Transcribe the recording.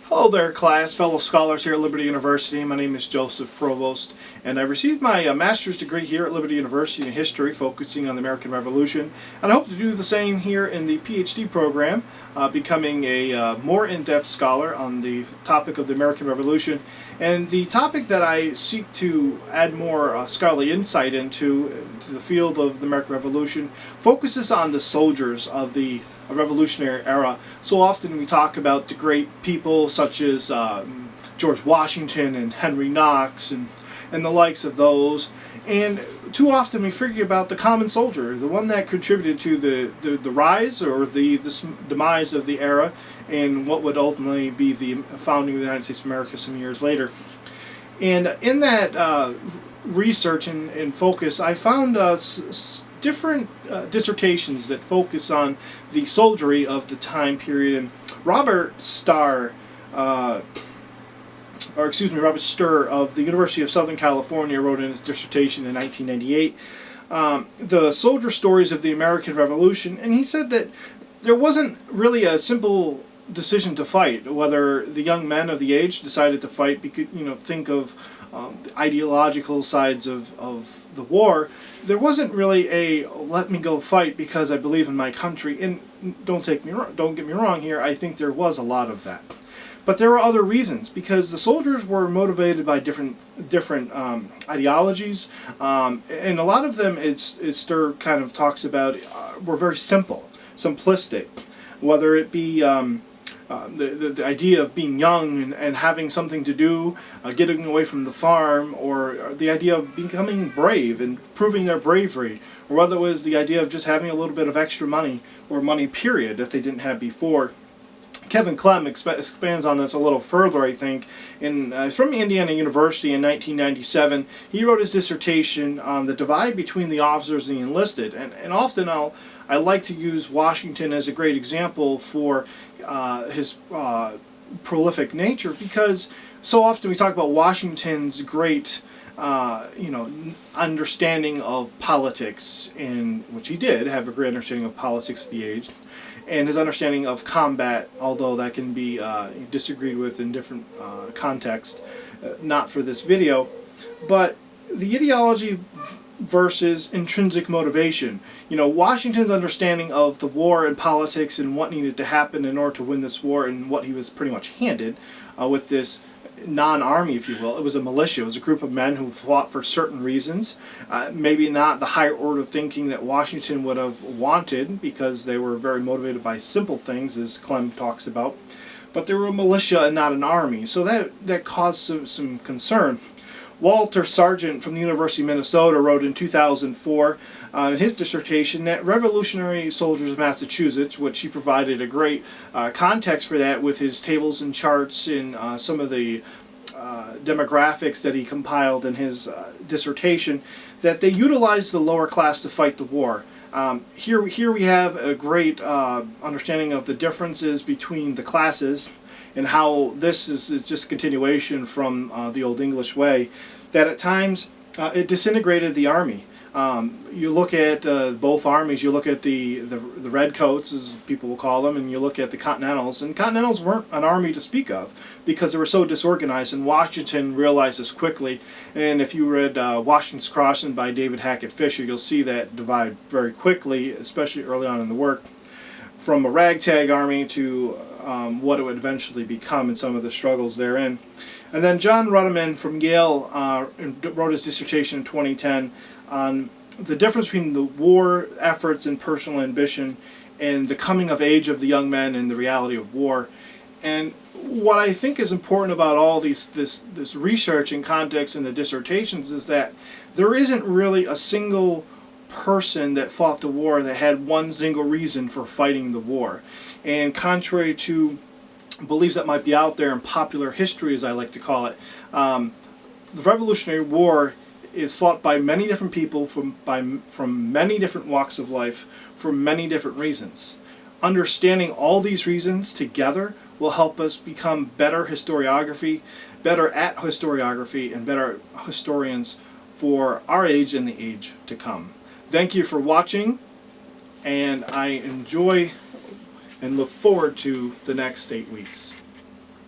Hello there, class, fellow scholars here at Liberty University. My name is Joseph Provost, and I received my master's degree here at Liberty University in history, focusing on the American Revolution. And I hope to do the same here in the PhD program, becoming a more in-depth scholar on the topic of the American Revolution. And the topic that I seek to add more scholarly insight into the field of the American Revolution focuses on the soldiers of the revolutionary era. So often we talk about the great people such as George Washington and Henry Knox and the likes of those, and too often we forget about the common soldier, the one that contributed to the rise or the demise of the era and what would ultimately be the founding of the United States of America some years later. And in that research and focus, I found different dissertations that focus on the soldiery of the time period. And Robert Starr of the University of Southern California wrote in his dissertation in 1998 the soldier stories of the American Revolution, and he said that there wasn't really a simple decision to fight, whether the young men of the age decided to fight because, think of the ideological sides of the war. There wasn't really a let me go fight because I believe in my country. And don't get me wrong here, I think there was a lot of that. But there were other reasons, because the soldiers were motivated by different ideologies, and a lot of them, as Sturr kind of talks about, were very simplistic, whether it be the idea of being young and having something to do, getting away from the farm, or the idea of becoming brave and proving their bravery, or whether it was the idea of just having a little bit of extra money, or money period, that they didn't have before. Kevin Clem expands on this a little further, I think. From Indiana University in 1997. He wrote his dissertation on the divide between the officers and the enlisted. And often I like to use Washington as a great example for his prolific nature, because so often we talk about Washington's great understanding of politics, in which he did have a great understanding of politics of the age, and his understanding of combat, although that can be disagreed with in different contexts, not for this video. But the ideology versus intrinsic motivation. Washington's understanding of the war and politics and what needed to happen in order to win this war, and what he was pretty much handed with this non-army, if you will. It was a militia. It was a group of men who fought for certain reasons. Maybe not the higher order thinking that Washington would have wanted, because they were very motivated by simple things, as Clem talks about. But they were a militia and not an army. So that caused some concern. Walter Sargent from the University of Minnesota wrote in 2004 in his dissertation that revolutionary soldiers of Massachusetts, which he provided a great context for that with his tables and charts and some of the demographics that he compiled in his dissertation, that they utilized the lower class to fight the war. Here we have a great understanding of the differences between the classes, and how this is just a continuation from the Old English way, that at times it disintegrated the army. You look at both armies. You look at the redcoats, as people will call them, and you look at the Continentals. And Continentals weren't an army to speak of, because they were so disorganized, and Washington realized this quickly. And if you read Washington's Crossing by David Hackett Fisher, you'll see that divide very quickly, especially early on in the work, from a ragtag army to what it would eventually become and some of the struggles therein. And then John Ruderman from Yale wrote his dissertation in 2010 on the difference between the war efforts and personal ambition, and the coming of age of the young men and the reality of war. And what I think is important about all this research and context in the dissertations is that there isn't really a single person that fought the war that had one single reason for fighting the war. And contrary to beliefs that might be out there in popular history, as I like to call it, the Revolutionary War is fought by many different people from many different walks of life for many different reasons. Understanding all these reasons together will help us become better at historiography, and better historians for our age and the age to come. Thank you for watching, and I enjoy and look forward to the next 8 weeks.